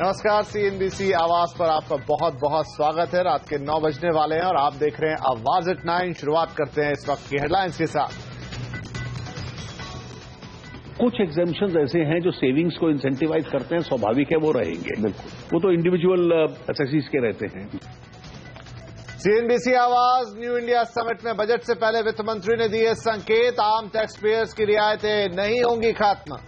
नमस्कार, सीएनबीसी आवाज पर आपका बहुत बहुत स्वागत है। रात के 9 बजने वाले हैं और आप देख रहे हैं आवाज एट 9। शुरुआत करते हैं इस वक्त की हेडलाइंस के साथ। कुछ एग्जेम्पशंस ऐसे हैं जो सेविंग्स को इंसेंटिवाइज करते हैं, स्वाभाविक है वो रहेंगे। बिल्कुल, वो तो इंडिविजुअल एसएससीज के रहते हैं। सीएनबीसी आवाज न्यू इंडिया समिट में बजट से पहले वित्त मंत्री ने दिए संकेत, आम टैक्स पेयर्स की रियायतें नहीं होंगी खत्म।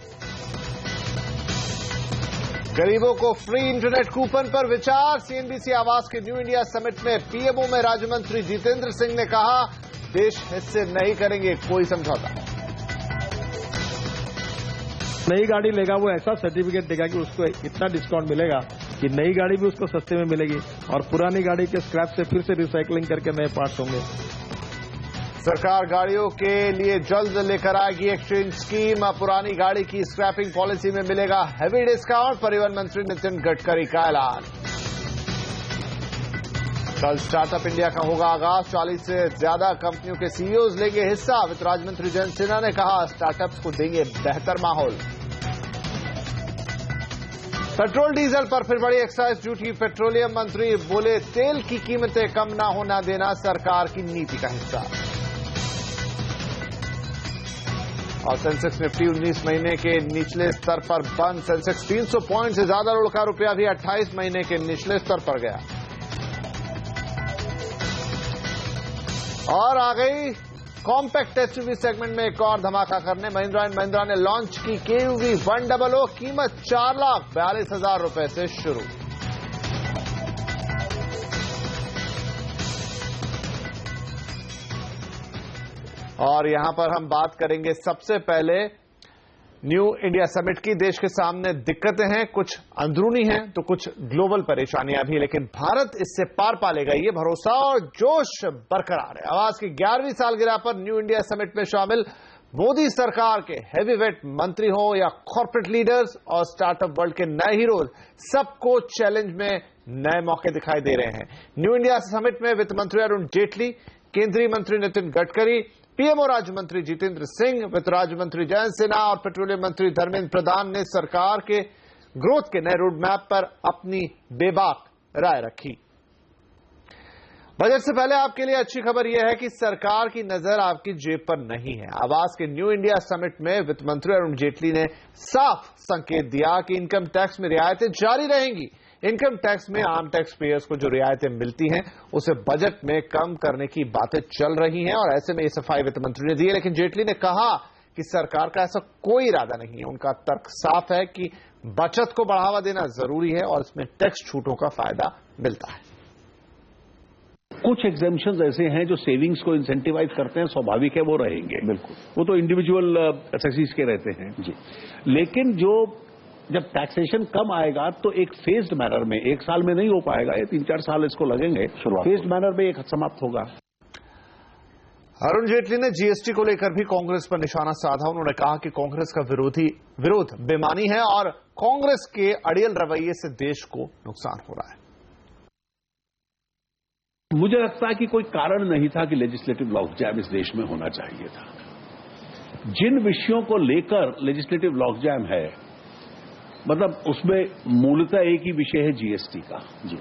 गरीबों को फ्री इंटरनेट कूपन पर विचार। सीएनबीसी आवाज के न्यू इंडिया समिट में पीएमओ में राज्य मंत्री जितेंद्र सिंह ने कहा, देश हित से नहीं करेंगे कोई समझौता। नई गाड़ी लेगा वो ऐसा सर्टिफिकेट देगा कि उसको इतना डिस्काउंट मिलेगा कि नई गाड़ी भी उसको सस्ते में मिलेगी और पुरानी गाड़ी के स्क्रैप से फिर से रिसाइकलिंग करके नए पार्ट्स होंगे। सरकार गाड़ियों के लिए जल्द लेकर आएगी एक्सचेंज स्कीम। पुरानी गाड़ी की स्क्रैपिंग पॉलिसी में मिलेगा हैवी डिस्काउंट। परिवहन मंत्री नितिन गडकरी का ऐलान। कल स्टार्टअप इंडिया का होगा आगाज। 40 से ज्यादा कंपनियों के सीईओज लेंगे हिस्सा। वित्त राज्य मंत्री जयंत सिन्हा ने कहा, स्टार्टअप्स को देंगे बेहतर माहौल। पेट्रोल डीजल पर फिर बड़ी एक्साइज ड्यूटी। पेट्रोलियम मंत्री बोले, तेल की कीमतें कम ना होना देना सरकार की नीति का हिस्सा। और सेंसेक्स निफ्टी 19 महीने के निचले स्तर पर बंद। सेंसेक्स 300 पॉइंट से ज्यादा लुढ़का, रुपया भी 28 महीने के निचले स्तर पर गया। और आ गई कॉम्पैक्ट एसयूवी सेगमेंट में एक और धमाका करने। महिंद्रा एंड महिंद्रा ने लॉन्च की KUV 100, कीमत 4,42,000 रुपए से शुरू। और यहां पर हम बात करेंगे सबसे पहले न्यू इंडिया समिट की। देश के सामने दिक्कतें हैं, कुछ अंदरूनी हैं तो कुछ ग्लोबल परेशानियां भी, लेकिन भारत इससे पार पालेगा, ये भरोसा और जोश बरकरार है। आवाज की 11वीं सालगिरह पर न्यू इंडिया समिट में शामिल मोदी सरकार के हैवीवेट मंत्री हो या कॉर्पोरेट लीडर्स और स्टार्टअप वर्ल्ड के नए हीरोज, सबको चैलेंज में नए मौके दिखाई दे रहे हैं। न्यू इंडिया समिट में वित्त मंत्री अरुण जेटली, केंद्रीय मंत्री नितिन गडकरी, पीएमओ राज्य मंत्री जितेंद्र सिंह, वित्त राज्य मंत्री जयंत सिन्हा और पेट्रोलियम मंत्री धर्मेंद्र प्रधान ने सरकार के ग्रोथ के नए रोड मैप पर अपनी बेबाक राय रखी। बजट से पहले आपके लिए अच्छी खबर यह है कि सरकार की नजर आपकी जेब पर नहीं है। आवाज के न्यू इंडिया समिट में वित्त मंत्री अरुण जेटली ने साफ संकेत दिया कि इनकम टैक्स में रियायतें जारी रहेंगी। इनकम टैक्स में आम टैक्स पेयर्स को जो रियायतें मिलती हैं उसे बजट में कम करने की बातें चल रही हैं और ऐसे में ये सफाई वित्त मंत्री ने दी है। लेकिन जेटली ने कहा कि सरकार का ऐसा कोई इरादा नहीं है। उनका तर्क साफ है कि बचत को बढ़ावा देना जरूरी है और इसमें टैक्स छूटों का फायदा मिलता है। कुछ एग्जेम्पशंस ऐसे हैं जो सेविंग्स को इंसेंटिवाइज करते हैं, स्वाभाविक है वो रहेंगे। बिल्कुल, वो तो इंडिविजुअल एसएससीज के रहते हैं जी। लेकिन जब टैक्सेशन कम आएगा तो एक फेज्ड मैनर में, एक साल में नहीं हो पाएगा, ये 3-4 साल इसको लगेंगे, फेज्ड मैनर में एक समाप्त होगा। अरुण जेटली ने जीएसटी को लेकर भी कांग्रेस पर निशाना साधा। उन्होंने कहा कि कांग्रेस का विरोध बेमानी है और कांग्रेस के अड़ियल रवैये से देश को नुकसान हो रहा है। मुझे लगता है कि कोई कारण नहीं था कि लेजिस्लेटिव लॉकजैम इस देश में होना चाहिए था। जिन विषयों को लेकर लेजिस्लेटिव लॉकजैम है, मतलब उसमें मूलतः एक ही विषय है जीएसटी का जी।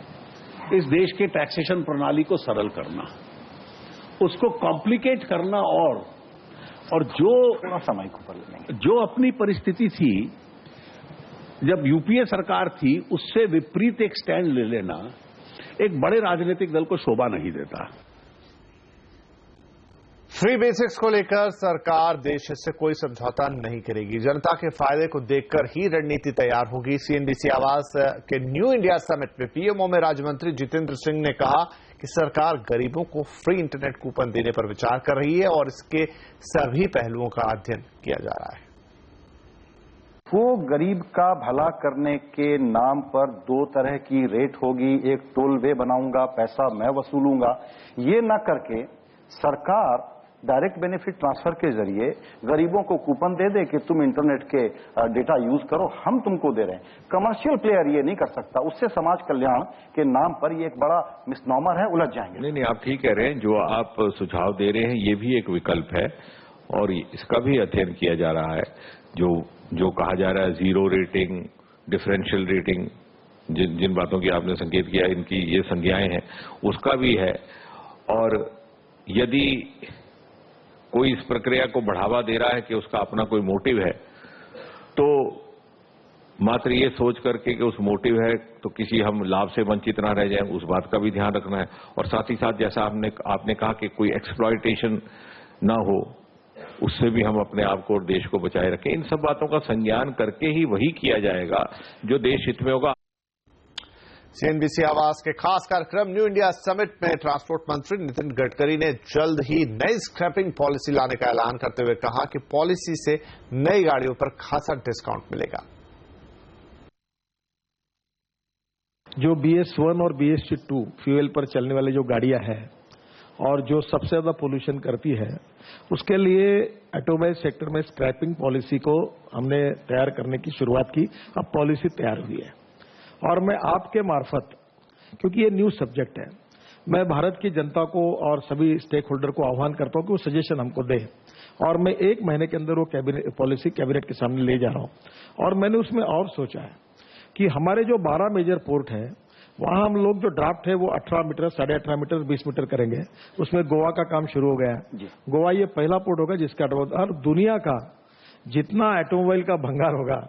इस देश के टैक्सेशन प्रणाली को सरल करना, उसको कॉम्प्लिकेट करना और जो अपनी परिस्थिति थी जब यूपीए सरकार थी उससे विपरीत एक स्टैंड ले लेना एक बड़े राजनीतिक दल को शोभा नहीं देता। फ्री बेसिक्स को लेकर सरकार देश से कोई समझौता नहीं करेगी। जनता के फायदे को देखकर ही रणनीति तैयार होगी। सीएनबीसी आवाज के न्यू इंडिया समिट में पीएमओ में राज्य मंत्री जितेंद्र सिंह ने कहा कि सरकार गरीबों को फ्री इंटरनेट कूपन देने पर विचार कर रही है और इसके सभी पहलुओं का अध्ययन किया जा रहा है। वो गरीब का भला करने के नाम पर 2 तरह की रेट होगी। एक टोल वे बनाऊंगा, पैसा मैं वसूलूंगा। ये न करके सरकार डायरेक्ट बेनिफिट ट्रांसफर के जरिए गरीबों को कूपन दे दे कि तुम इंटरनेट के डेटा यूज करो, हम तुमको दे रहे हैं। कमर्शियल प्लेयर ये नहीं कर सकता। उससे समाज कल्याण के नाम पर ये एक बड़ा मिसनॉमर है, उलझ जाएंगे। नहीं, आप ठीक कह रहे हैं। जो आप सुझाव दे रहे हैं ये भी एक विकल्प है और इसका भी अध्ययन किया जा रहा है। जो कहा जा रहा है जीरो रेटिंग, डिफरेंशियल रेटिंग, जिन बातों की आपने संकेत किया, इनकी ये संज्ञाएं हैं, उसका भी है। और यदि कोई इस प्रक्रिया को बढ़ावा दे रहा है कि उसका अपना कोई मोटिव है, तो मात्र ये सोच करके कि उस मोटिव है तो किसी हम लाभ से वंचित ना रह जाएं, उस बात का भी ध्यान रखना है। और साथ ही साथ जैसा आपने कहा कि कोई एक्सप्लॉयटेशन ना हो, उससे भी हम अपने आप को और देश को बचाए रखें। इन सब बातों का संज्ञान करके ही वही किया जाएगा जो देश हित में होगा। सीएनबीसी आवास के खास कार्यक्रम न्यू इंडिया समिट में ट्रांसपोर्ट मंत्री नितिन गडकरी ने जल्द ही नई स्क्रैपिंग पॉलिसी लाने का ऐलान करते हुए कहा कि पॉलिसी से नई गाड़ियों पर खासा डिस्काउंट मिलेगा। जो BS1 और BS2 फ्यूल पर चलने वाली जो गाड़ियां हैं और जो सबसे ज्यादा पोल्यूशन करती है, उसके लिए ऑटोमोबाइल सेक्टर में स्क्रैपिंग पॉलिसी को हमने तैयार करने की शुरुआत की। अब पॉलिसी तैयार हुई है और मैं आपके मार्फत, क्योंकि ये न्यू सब्जेक्ट है, मैं भारत की जनता को और सभी स्टेक होल्डर को आह्वान करता हूं कि वो सजेशन हमको दे और मैं 1 महीने के अंदर वो पॉलिसी कैबिनेट के सामने ले जा रहा हूं। और मैंने उसमें और सोचा है कि हमारे जो 12 मेजर पोर्ट है, वहां हम लोग जो ड्राफ्ट है वो 18 मीटर, 18.5 मीटर, 20 मीटर करेंगे। उसमें गोवा का काम शुरू हो गया है। गोवा ये पहला पोर्ट होगा जिसका और दुनिया का जितना ऑटोमोबाइल का भंगार होगा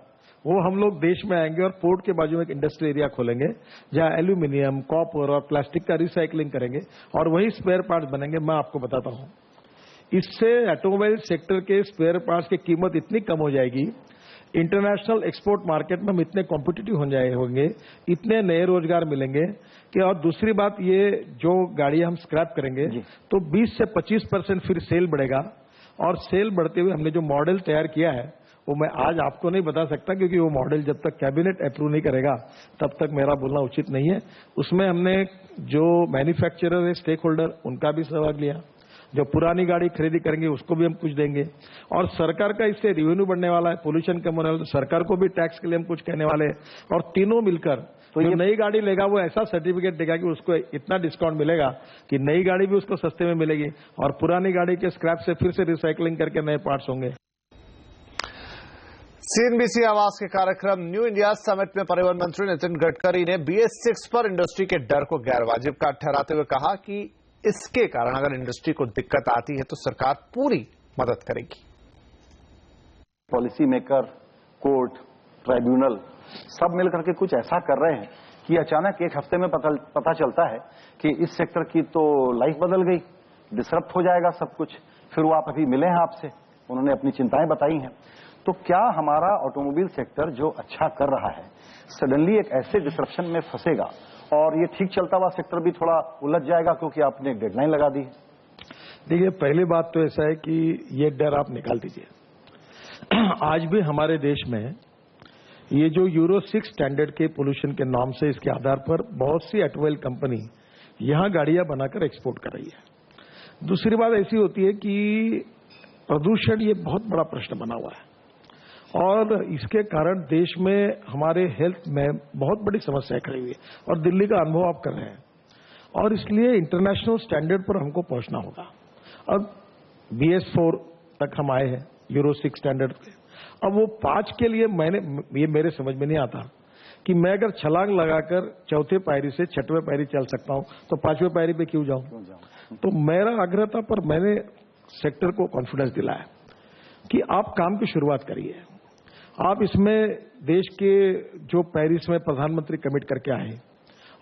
वो हम लोग देश में आएंगे और पोर्ट के बाजू में एक इंडस्ट्री एरिया खोलेंगे जहां एल्यूमिनियम, कॉपर और प्लास्टिक का रिसाइकलिंग करेंगे और वही स्पेयर पार्ट्स बनेंगे। मैं आपको बताता हूं, इससे ऑटोमोबाइल सेक्टर के स्पेयर पार्ट्स की कीमत इतनी कम हो जाएगी, इंटरनेशनल एक्सपोर्ट मार्केट में हम इतने कॉम्पिटिटिव होंगे, इतने नए रोजगार मिलेंगे कि। और दूसरी बात, ये जो गाड़ियां हम स्क्रैप करेंगे तो 20 से 25% फिर सेल बढ़ेगा। और सेल बढ़ते हुए हमने जो मॉडल तैयार किया है वो मैं आज आपको नहीं बता सकता, क्योंकि वो मॉडल जब तक कैबिनेट अप्रूव नहीं करेगा तब तक मेरा बोलना उचित नहीं है। उसमें हमने जो मैन्युफैक्चरर है, स्टेक होल्डर, उनका भी सहयोग लिया। जो पुरानी गाड़ी खरीदी करेंगे उसको भी हम कुछ देंगे और सरकार का इससे रेवेन्यू बढ़ने वाला है, पोल्यूशन कम होने वाला है, सरकार को भी टैक्स के लिए हम कुछ कहने वाले हैं। और तीनों मिलकर तो जो नई गाड़ी लेगा वो ऐसा सर्टिफिकेट देगा कि उसको इतना डिस्काउंट मिलेगा कि नई गाड़ी भी उसको सस्ते में मिलेगी और पुरानी गाड़ी के स्क्रैप से फिर से रिसाइकलिंग करके नए पार्ट्स होंगे। सीएनबीसी आवास के कार्यक्रम न्यू इंडिया समिट में परिवहन मंत्री नितिन गडकरी ने BS6 पर इंडस्ट्री के डर को गैर वाजिब का ठहराते हुए कहा कि इसके कारण अगर इंडस्ट्री को दिक्कत आती है तो सरकार पूरी मदद करेगी। पॉलिसी मेकर, कोर्ट, ट्राइब्यूनल सब मिलकर के कुछ ऐसा कर रहे हैं कि अचानक एक हफ्ते में पता चलता है कि इस सेक्टर की तो लाइफ बदल गई, डिसरप्ट हो जाएगा सब कुछ। फिर वो आप अभी मिले हैं आपसे, उन्होंने अपनी चिंताएं बताई हैं। तो क्या हमारा ऑटोमोबाइल सेक्टर जो अच्छा कर रहा है सडनली एक ऐसे डिसरप्शन में फंसेगा और ये ठीक चलता हुआ सेक्टर भी थोड़ा उलझ जाएगा क्योंकि आपने एक डेडलाइन लगा दी है? देखिए, पहली बात तो ऐसा है कि ये डर आप निकाल दीजिए। आज भी हमारे देश में ये जो यूरो 6 स्टैंडर्ड के पोल्यूशन के नाम से इसके आधार पर बहुत सी ऑटोमोबाइल कंपनी यहां गाड़ियां बनाकर एक्सपोर्ट कर रही है। दूसरी बात ऐसी होती है कि प्रदूषण ये बहुत बड़ा प्रश्न बना हुआ है और इसके कारण देश में हमारे हेल्थ में बहुत बड़ी समस्या खड़ी हुई है और दिल्ली का अनुभव आप कर रहे हैं और इसलिए इंटरनेशनल स्टैंडर्ड पर हमको पहुंचना होगा। अब BS4 तक हम आए हैं यूरो 6 स्टैंडर्ड पे। अब वो 5 के लिए ये मेरे समझ में नहीं आता कि मैं अगर छलांग लगाकर 4थे पायरी से 6वें पायरी चल सकता हूं तो 5वें पायरी पे क्यों जाऊं। तो मेरा आग्रह था, पर मैंने सेक्टर को कॉन्फिडेंस दिलाया कि आप काम की शुरुआत करिए। आप इसमें देश के जो पेरिस में प्रधानमंत्री कमिट करके आए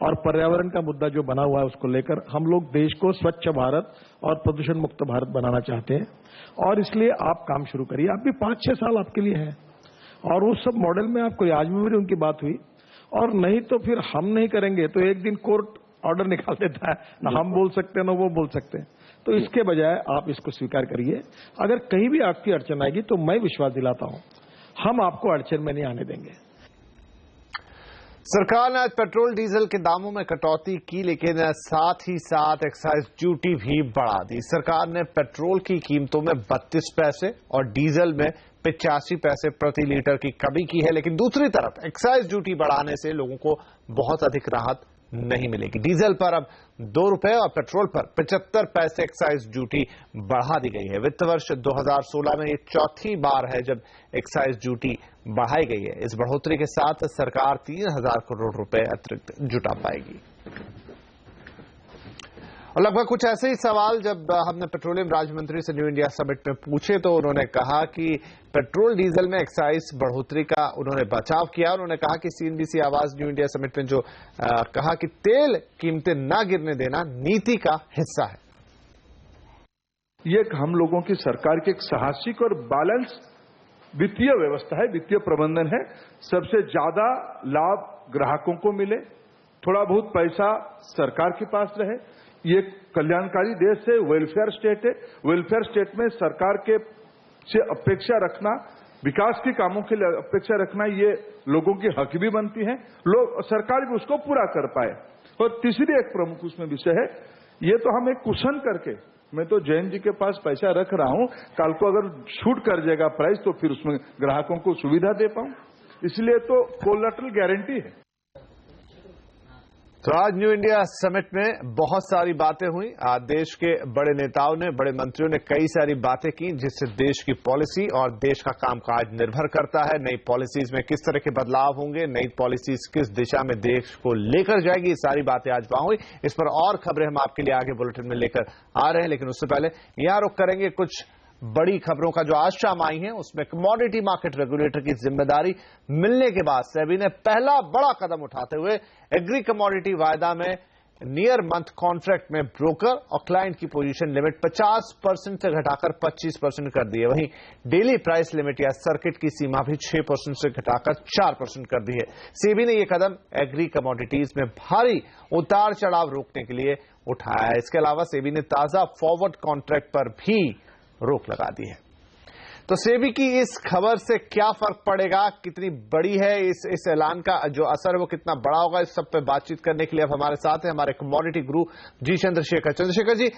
और पर्यावरण का मुद्दा जो बना हुआ है उसको लेकर हम लोग देश को स्वच्छ भारत और प्रदूषण मुक्त भारत बनाना चाहते हैं और इसलिए आप काम शुरू करिए। आप भी 5-6 साल आपके लिए है और उस सब मॉडल में आपको आज में मेरी उनकी बात हुई और नहीं तो फिर हम नहीं करेंगे तो एक दिन कोर्ट ऑर्डर निकाल देता है, ना हम बोल सकते हैं ना वो बोल सकते हैं। तो इसके बजाय आप इसको स्वीकार करिए। अगर कहीं भी आपकी अड़चन आएगी तो मैं विश्वास दिलाता हूं हम आपको अड़चन में नहीं आने देंगे। सरकार ने आज पेट्रोल डीजल के दामों में कटौती की, लेकिन साथ ही साथ एक्साइज ड्यूटी भी बढ़ा दी। सरकार ने पेट्रोल की कीमतों में 32 पैसे और डीजल में 85 पैसे प्रति लीटर की कमी की है, लेकिन दूसरी तरफ एक्साइज ड्यूटी बढ़ाने से लोगों को बहुत अधिक राहत नहीं मिलेगी। डीजल पर अब 2 रुपए और पेट्रोल पर 75 पैसे एक्साइज ड्यूटी बढ़ा दी गई है। वित्त वर्ष 2016 में ये चौथी बार है जब एक्साइज ड्यूटी बढ़ाई गई है। इस बढ़ोतरी के साथ सरकार 3000 करोड़ रुपए अतिरिक्त जुटा पाएगी। और लगभग कुछ ऐसे ही सवाल जब हमने पेट्रोलियम राज्य मंत्री से न्यू इंडिया समिट में पूछे तो उन्होंने कहा कि पेट्रोल डीजल में एक्साइज बढ़ोतरी का उन्होंने बचाव किया। उन्होंने कहा कि सीएनबीसी आवाज न्यू इंडिया समिट में जो कहा कि तेल कीमतें न गिरने देना नीति का हिस्सा है। ये हम लोगों की सरकार की एक साहसिक और बैलेंस वित्तीय व्यवस्था है, वित्तीय प्रबंधन है। सबसे ज्यादा लाभ ग्राहकों को मिले, थोड़ा बहुत पैसा सरकार के पास रहे। ये कल्याणकारी देश है, वेलफेयर स्टेट है। वेलफेयर स्टेट में सरकार के से अपेक्षा रखना, विकास के कामों के लिए अपेक्षा रखना, ये लोगों की हक भी बनती है, लोग सरकार भी उसको पूरा कर पाए। और तीसरी एक प्रमुख उसमें विषय है, ये तो हम एक कुशन करके, मैं तो जैन जी के पास पैसा रख रहा हूं, कल को अगर छूट कर जाएगा प्राइस तो फिर उसमें ग्राहकों को सुविधा दे पाऊं, इसलिए तो कोलैटरल गारंटी है। तो आज न्यू इंडिया समिट में बहुत सारी बातें हुई। आज देश के बड़े नेताओं ने, बड़े मंत्रियों ने कई सारी बातें की जिससे देश की पॉलिसी और देश का कामकाज निर्भर करता है। नई पॉलिसीज में किस तरह के बदलाव होंगे, नई पॉलिसीज किस दिशा में देश को लेकर जाएगी, ये सारी बातें आज वहां हुई। इस पर और खबरें हम आपके लिए आगे बुलेटिन में लेकर आ रहे हैं, लेकिन उससे पहले यहां रुक करेंगे कुछ बड़ी खबरों का जो आज शाम आई है। उसमें कमोडिटी मार्केट रेगुलेटर की जिम्मेदारी मिलने के बाद सेबी ने पहला बड़ा कदम उठाते हुए एग्री कमोडिटी वायदा में नियर मंथ कॉन्ट्रैक्ट में ब्रोकर और क्लाइंट की पोजीशन लिमिट 50% से घटाकर 25% कर दी है। वहीं डेली प्राइस लिमिट या सर्किट की सीमा भी 6% से घटाकर 4% कर दी है। सेबी ने यह कदम एग्री कमोडिटीज में भारी उतार चढ़ाव रोकने के लिए उठाया है। इसके अलावा सेबी ने ताजा फॉरवर्ड कॉन्ट्रैक्ट पर भी रोक लगा दी है। तो सेबी की इस खबर से क्या फर्क पड़ेगा, कितनी बड़ी है इस ऐलान का जो असर है वो कितना बड़ा होगा, इस सब पे बातचीत करने के लिए अब हमारे साथ है हमारे कमोडिटी गुरु जी चंद्रशेखर जी।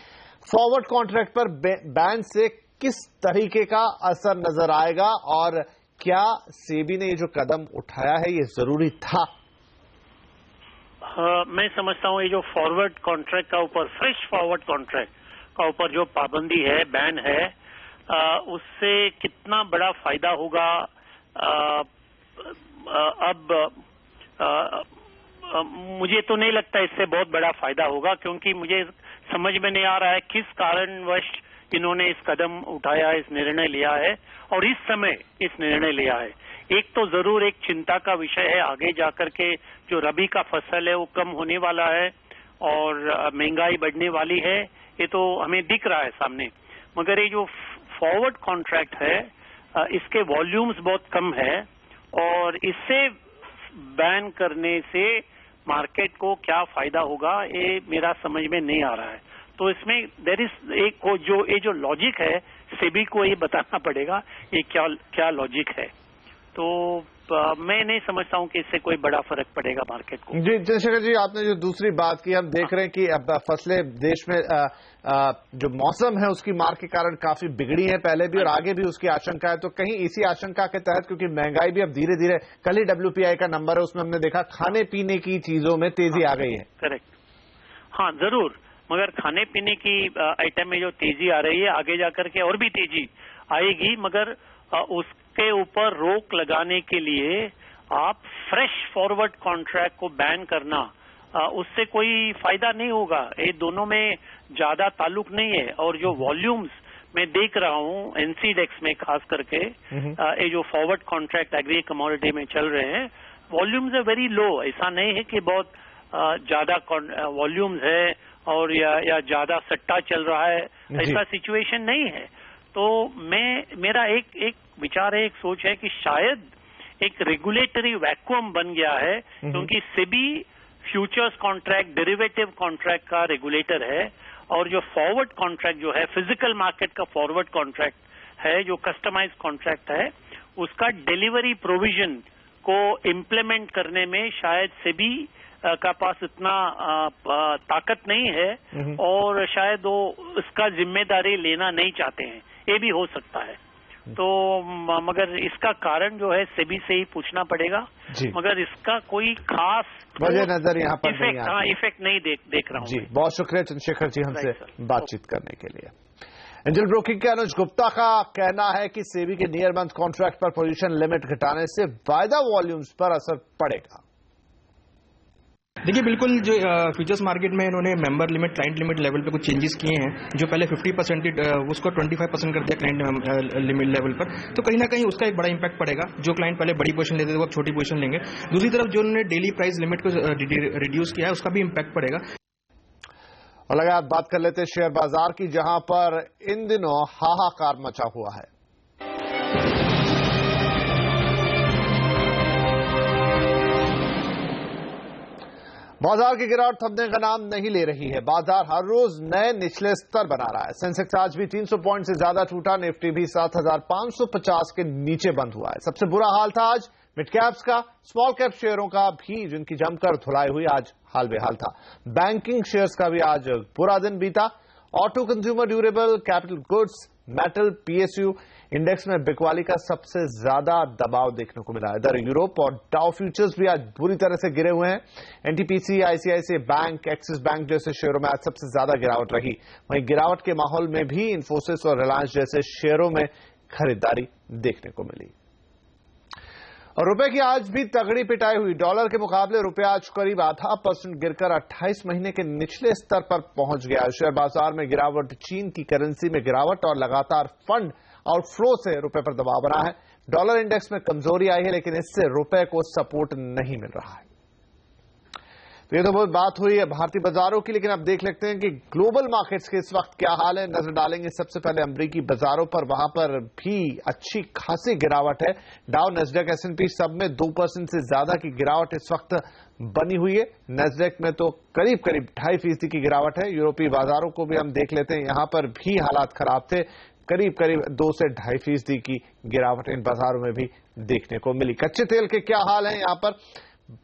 फॉरवर्ड कॉन्ट्रैक्ट पर बैन से किस तरीके का असर नजर आएगा और क्या सेबी ने ये जो कदम उठाया है ये जरूरी था? मैं समझता हूं ये जो फॉरवर्ड कॉन्ट्रैक्ट का ऊपर, फ्रेश फॉरवर्ड कॉन्ट्रैक्ट का ऊपर जो पाबंदी है, बैन है, उससे कितना बड़ा फायदा होगा अब मुझे तो नहीं लगता इससे बहुत बड़ा फायदा होगा, क्योंकि मुझे समझ में नहीं आ रहा है किस कारणवश इन्होंने इस कदम उठाया, इस निर्णय लिया है और इस समय इस निर्णय लिया है। एक तो जरूर एक चिंता का विषय है, आगे जाकर के जो रबी का फसल है वो कम होने वाला है और महंगाई बढ़ने वाली है, ये तो हमें दिख रहा है सामने। मगर ये जो फॉरवर्ड कॉन्ट्रैक्ट है इसके वॉल्यूम्स बहुत कम है और इससे बैन करने से मार्केट को क्या फायदा होगा ये मेरा समझ में नहीं आ रहा है। तो इसमें देयर इज ये जो लॉजिक है सेबी को ये बताना पड़ेगा ये क्या लॉजिक है। तो मैं नहीं समझता हूं कि इससे कोई बड़ा फर्क पड़ेगा मार्केट को। जी चंद्रशेखर जी, आपने जो दूसरी बात की, हम देख रहे हैं कि अब फसलें देश में जो मौसम है उसकी मार के कारण काफी बिगड़ी है पहले भी और आगे भी उसकी आशंका है। तो कहीं इसी आशंका के तहत, क्योंकि महंगाई भी अब धीरे धीरे, कल ही WPI का नंबर है उसमें हमने देखा खाने पीने की चीजों में तेजी आ गई है। करेक्ट, हाँ जरूर, मगर खाने पीने की आइटम में जो तेजी आ रही है आगे जाकर के और भी तेजी आएगी, मगर उसके ऊपर रोक लगाने के लिए आप फ्रेश फॉरवर्ड कॉन्ट्रैक्ट को बैन करना, उससे कोई फायदा नहीं होगा। ये दोनों में ज्यादा ताल्लुक नहीं है और जो वॉल्यूम्स मैं देख रहा हूं एनसीडेक्स में खास करके ये जो फॉरवर्ड कॉन्ट्रैक्ट एग्री कमोडिटी में चल रहे हैं, वॉल्यूम्स है वेरी लो। ऐसा नहीं है कि बहुत ज्यादा वॉल्यूम्स है और या ज्यादा सट्टा चल रहा है, ऐसा सिचुएशन नहीं है। तो मेरा एक विचार है, एक सोच है कि शायद एक रेगुलेटरी वैक्यूम बन गया है, क्योंकि SEBI futures contract, derivative contract का रेगुलेटर है और जो फॉरवर्ड कॉन्ट्रैक्ट जो है फिजिकल मार्केट का फॉरवर्ड कॉन्ट्रैक्ट है, जो कस्टमाइज कॉन्ट्रैक्ट है, उसका डिलीवरी प्रोविजन को इम्प्लीमेंट करने में शायद सेबी का पास इतना ताकत नहीं है और शायद वो इसका जिम्मेदारी लेना नहीं चाहते हैं, ये भी हो सकता है। तो मगर इसका कारण जो है सेबी से ही पूछना पड़ेगा, मगर इसका कोई खास वजह नजर यहाँ पर इफेक्ट नहीं देख रहा हूँ जी। बहुत शुक्रिया चंद्रशेखर जी हमसे बातचीत करने के लिए। एंजल ब्रोकिंग के अनुज गुप्ता का कहना है कि सेबी के नियर मंथ कॉन्ट्रैक्ट पर पोजीशन लिमिट घटाने से वायदा वॉल्यूम्स पर असर पड़ेगा। देखिए, बिल्कुल जो फ्यूचर्स मार्केट में इन्होंने member limit, client limit level पे कुछ चेंजेस किए हैं, जो पहले 50% उसको 25% कर दिया क्लाइंट लिमिट लेवल पर, तो कहीं ना कहीं उसका एक बड़ा इंपैक्ट पड़ेगा। जो क्लाइंट पहले बड़ी पोजीशन लेते थे वो अब छोटी पोजीशन लेंगे। दूसरी तरफ जो उन्होंने डेली प्राइस लिमिट को रिड्यूस किया है उसका भी इंपैक्ट पड़ेगा। और लगातार बात कर लेते हैं शेयर बाजार की, जहां पर इन दिनों हाहाकार मचा हुआ है। बाजार की गिरावट थमने का नाम नहीं ले रही है। बाजार हर रोज नए निचले स्तर बना रहा है। सेंसेक्स आज भी 300 पॉइंट से ज्यादा टूटा। निफ्टी भी 7,550 के नीचे बंद हुआ है। सबसे बुरा हाल था आज मिड कैप्स का, स्मॉल कैप शेयरों का भी, जिनकी जमकर धुलाई हुई, आज हाल बेहाल था। बैंकिंग शेयर्स का भी आज बुरा दिन बीता। Auto, consumer durable, capital goods, metal, PSU index में बिकवाली का सबसे ज्यादा दबाव देखने को मिला है। इधर यूरोप और डाउ फ्यूचर्स भी आज बुरी तरह से गिरे हुए हैं। NTPC, ICICI bank, axis bank जैसे शेयरों में आज सबसे ज्यादा गिरावट रही। वहीं गिरावट के माहौल में भी इन्फोसिस और रिलायंस जैसे शेयरों में खरीदारी देखने को मिली। और रुपए की आज भी तगड़ी पिटाई हुई। डॉलर के मुकाबले रुपया आज करीब 0.5% गिरकर 28 महीने के निचले स्तर पर पहुंच गया। शेयर बाजार में गिरावट, चीन की करेंसी में गिरावट और लगातार फंड आउटफ्लो से रुपए पर दबाव बना है। डॉलर इंडेक्स में कमजोरी आई है, लेकिन इससे रुपए को सपोर्ट नहीं मिल रहा है। तो ये तो बहुत बात हुई है भारतीय बाजारों की, लेकिन अब देख लेते हैं कि ग्लोबल मार्केट्स के इस वक्त क्या हाल है। नजर डालेंगे सबसे पहले अमेरिकी बाजारों पर। वहां पर भी अच्छी खासी गिरावट है। डाउ, नैस्डैक, एस&पी सब में 2% से ज्यादा की गिरावट इस वक्त बनी हुई है। नैस्डैक में तो करीब 2.5% की गिरावट है। यूरोपीय बाजारों को भी हम देख लेते हैं, यहां पर भी हालात खराब थे। करीब 2 से 2.5% की गिरावट इन बाजारों में भी देखने को मिली। कच्चे तेल के क्या हाल है? यहां पर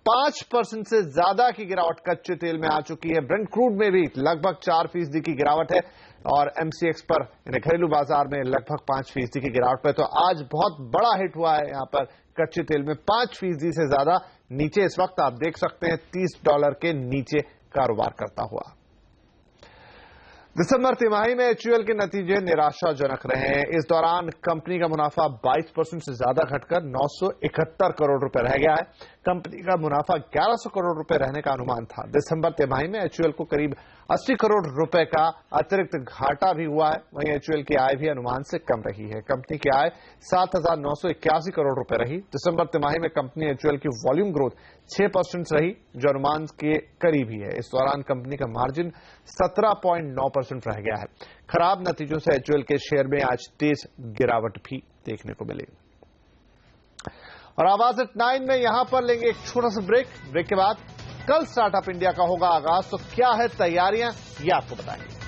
5% से ज्यादा की गिरावट कच्चे तेल में आ चुकी है। ब्रेंट क्रूड में भी लगभग 4% की गिरावट है और एमसीएक्स पर घरेलू बाजार में लगभग 5% की गिरावट पे। तो आज बहुत बड़ा हिट हुआ है यहां पर कच्चे तेल में, 5% से ज्यादा नीचे इस वक्त आप देख सकते हैं $30 के नीचे कारोबार करता हुआ। दिसंबर तिमाही में एचयूएल के नतीजे निराशाजनक रहे हैं। इस दौरान कंपनी का मुनाफा 22% से ज्यादा घटकर 971 करोड़ रुपए रह गया है। कंपनी का मुनाफा 1100 करोड़ रुपए रहने का अनुमान था। दिसंबर तिमाही में एचयूएल को करीब 80 करोड़ रुपए का अतिरिक्त घाटा भी हुआ है। वहीं एचयूएल की आय भी अनुमान से कम रही है। कंपनी की आय 7,981 करोड़ रुपए रही। दिसंबर तिमाही में कंपनी एचयूएल की वॉल्यूम ग्रोथ 6% रही, जो अनुमान के करीब ही है। इस दौरान कंपनी का मार्जिन 17.9% रह गया है। खराब नतीजों से एचयूएल के शेयर में आज तेज गिरावट भी देखने को मिली। और आवाज एट 9 में यहां पर लेंगे एक छोटा सा ब्रेक के बाद कल स्टार्टअप इंडिया का होगा आगाज। तो क्या है तैयारियां, ये आपको बताएंगे।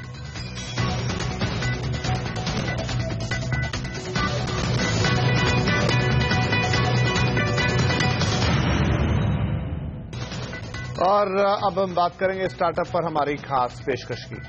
और अब हम बात करेंगे स्टार्टअप पर हमारी खास पेशकश की।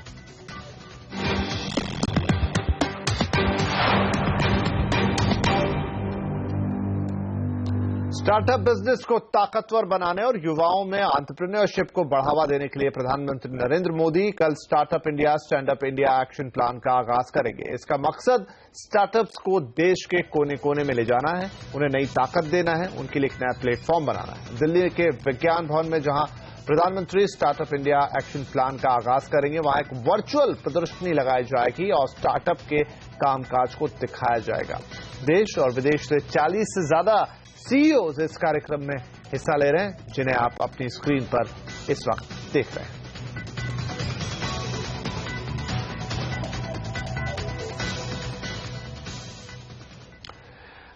स्टार्टअप बिजनेस को ताकतवर बनाने और युवाओं में एंटरप्रेन्योरशिप को बढ़ावा देने के लिए प्रधानमंत्री नरेंद्र मोदी कल startup India, stand up India action plan का आगाज करेंगे। इसका मकसद स्टार्टअप्स को देश के कोने कोने में ले जाना है, उन्हें नई ताकत देना है, उनके लिए एक नया प्लेटफॉर्म बनाना है। दिल्ली के विज्ञान भवन में जहां प्रधानमंत्री स्टार्टअप इंडिया एक्शन प्लान का आगाज करेंगे, वहां एक वर्चुअल प्रदर्शनी लगाई जाएगी और स्टार्टअप के कामकाज को दिखाया जाएगा। देश और विदेश से 40 से ज्यादा सीईओज इस कार्यक्रम में हिस्सा ले रहे हैं, जिन्हें आप अपनी स्क्रीन पर इस वक्त देख रहे हैं।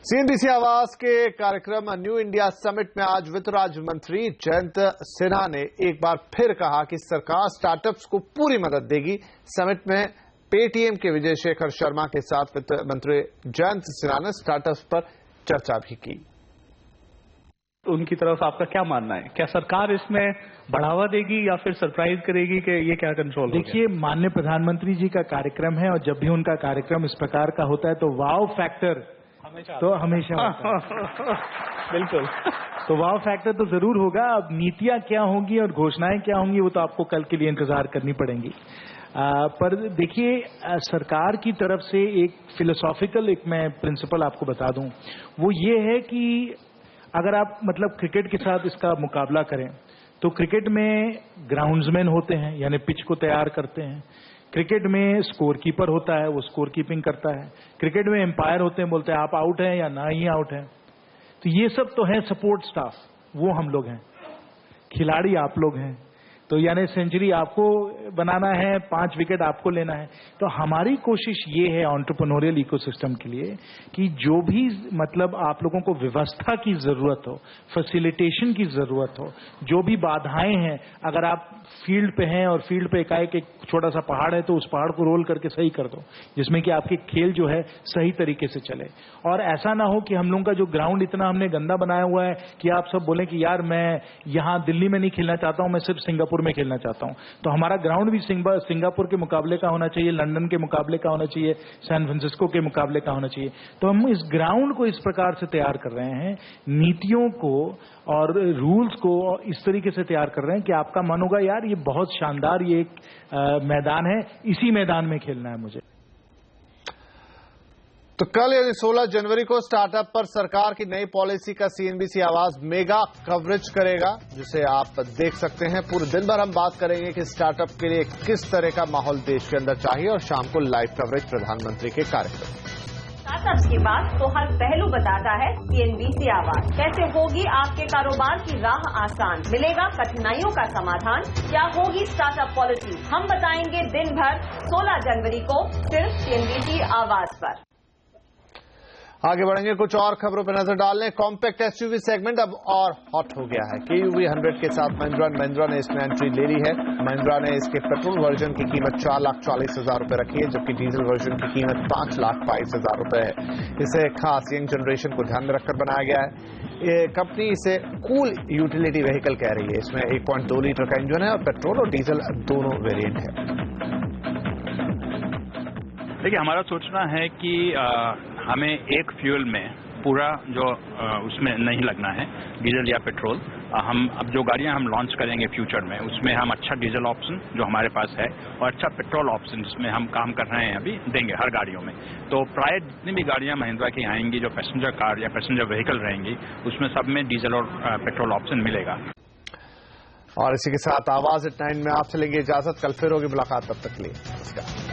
सीएनबीसी आवास के कार्यक्रम न्यू इंडिया समिट में आज वित्त राज्य मंत्री जयंत सिन्हा ने एक बार फिर कहा कि सरकार स्टार्टअप्स को पूरी मदद देगी। समिट में पेटीएम के विजय शेखर शर्मा के साथ वित्त मंत्री जयंत सिन्हा ने स्टार्टअप्स पर चर्चा भी की। उनकी तरफ आपका क्या मानना है? क्या सरकार इसमें बढ़ावा देगी या फिर सरप्राइज करेगी कि ये क्या कंट्रोल? देखिए, माननीय प्रधानमंत्री जी का कार्यक्रम है और जब भी उनका कार्यक्रम इस प्रकार का होता है तो वाव फैक्टर तो हमेशा होता है। बिल्कुल। तो वाव फैक्टर तो जरूर होगा। अब नीतियां क्या होंगी और घोषणाएं क्या होंगी वो तो आपको कल के लिए इंतजार करनी पड़ेंगी। पर देखिए, सरकार की तरफ से एक फिलोसॉफिकल एक मैं प्रिंसिपल आपको बता दूं, वो ये है कि अगर आप मतलब क्रिकेट के साथ इसका मुकाबला करें तो क्रिकेट में ग्राउंड्समैन होते हैं, यानी पिच को तैयार करते हैं। क्रिकेट में स्कोर कीपर होता है, वो स्कोर कीपिंग करता है। क्रिकेट में एम्पायर होते हैं, बोलते हैं आप आउट हैं या ना ही आउट हैं। तो ये सब तो है सपोर्ट स्टाफ, वो हम लोग हैं। खिलाड़ी आप लोग हैं, तो यानी सेंचुरी आपको बनाना है, 5 विकेट आपको लेना है। तो हमारी कोशिश ये है एंटरप्रेन्योरियल इकोसिस्टम के लिए कि जो भी मतलब आप लोगों को व्यवस्था की जरूरत हो, फैसिलिटेशन की जरूरत हो, जो भी बाधाएं हैं, अगर आप फील्ड पे हैं और फील्ड पे एकाएक एक छोटा सा पहाड़ है तो उस पहाड़ को रोल करके सही कर दो, जिसमें कि आपके खेल जो है सही तरीके से चले। और ऐसा ना हो कि हम लोगों का जो ग्राउंड इतना हमने गंदा बनाया हुआ है कि आप सब बोलें कि यार मैं यहां दिल्ली में नहीं खेलना चाहता हूं, मैं सिर्फ सिंगापुर में खेलना चाहता हूं। तो हमारा ग्राउंड भी सिंगापुर के मुकाबले का होना चाहिए, लंदन के मुकाबले का होना चाहिए, सैन फ्रांसिस्को के मुकाबले का होना चाहिए। तो हम इस ग्राउंड को इस प्रकार से तैयार कर रहे हैं, नीतियों को और रूल्स को इस तरीके से तैयार कर रहे हैं कि आपका मन होगा यार ये बहुत शानदार ये एक मैदान है, इसी मैदान में खेलना है मुझे। तो कल यानी 16 जनवरी को स्टार्टअप पर सरकार की नई पॉलिसी का सीएनबीसी आवाज मेगा कवरेज करेगा, जिसे आप देख सकते हैं। पूरे दिन भर हम बात करेंगे कि स्टार्टअप के लिए किस तरह का माहौल देश के अंदर चाहिए, और शाम को लाइव कवरेज प्रधानमंत्री के कार्यक्रम। स्टार्टअप की बात तो हर पहलू बताता है सीएनबीसी आवाज। कैसे होगी आपके कारोबार की राह आसान, मिलेगा कठिनाइयों का समाधान, क्या होगी स्टार्टअप पॉलिसी, हम बताएंगे दिन भर 16 जनवरी को सिर्फ सीएनबीसी आवाज पर। आगे बढ़ेंगे, कुछ और खबरों पर नजर डाल लें। कॉम्पैक्ट एसयूवी सेगमेंट अब और हॉट हो गया है। KUV 100 के साथ महिंद्रा ने इसमें एंट्री ले ली है। महिंद्रा ने इसके पेट्रोल वर्जन की कीमत 4,40,000 रुपए रखी है, जबकि डीजल वर्जन की कीमत 5,22,000 रुपए है। इसे खास यंग जनरेशन को ध्यान में रखकर बनाया गया है। ये कंपनी इसे कूल यूटिलिटी व्हीकल कह रही है। इसमें 1.2 लीटर का इंजन है और पेट्रोल और डीजल दोनों वेरिएंट है। देखिए, हमारा सोचना है कि हमें एक फ्यूल में पूरा जो उसमें नहीं लगना है, डीजल या पेट्रोल। हम अब जो गाड़ियां हम लॉन्च करेंगे फ्यूचर में, उसमें हम अच्छा डीजल ऑप्शन जो हमारे पास है और अच्छा पेट्रोल ऑप्शन जिसमें हम काम कर रहे हैं अभी देंगे हर गाड़ियों में। तो प्राय जितनी भी गाड़ियां महिंद्रा की आएंगी जो पैसेंजर कार या पैसेंजर व्हीकल रहेंगी, उसमें सब में डीजल और पेट्रोल ऑप्शन मिलेगा। और इसी के साथ आवाज एट 9 में आपसे लेंगे इजाजत। कल फिर होगी मुलाकात, तब तक के लिए नमस्कार।